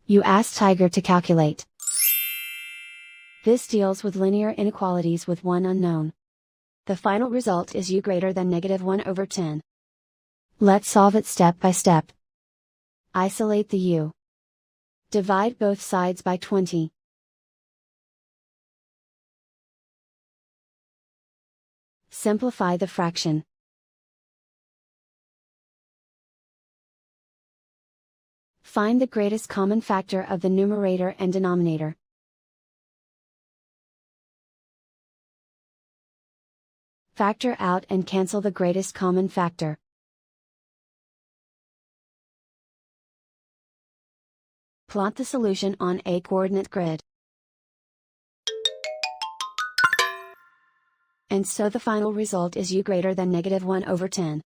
You ask Tiger to calculate. This deals with linear inequalities with one unknown. The final result is u greater than -1/10. Let's solve it step by step. Isolate the u. Divide both sides by 20. Simplify the fraction. Find the greatest common factor of the numerator and denominator. Factor out and cancel the greatest common factor. Plot the solution on a coordinate grid. And so the final result is u greater than -1/10.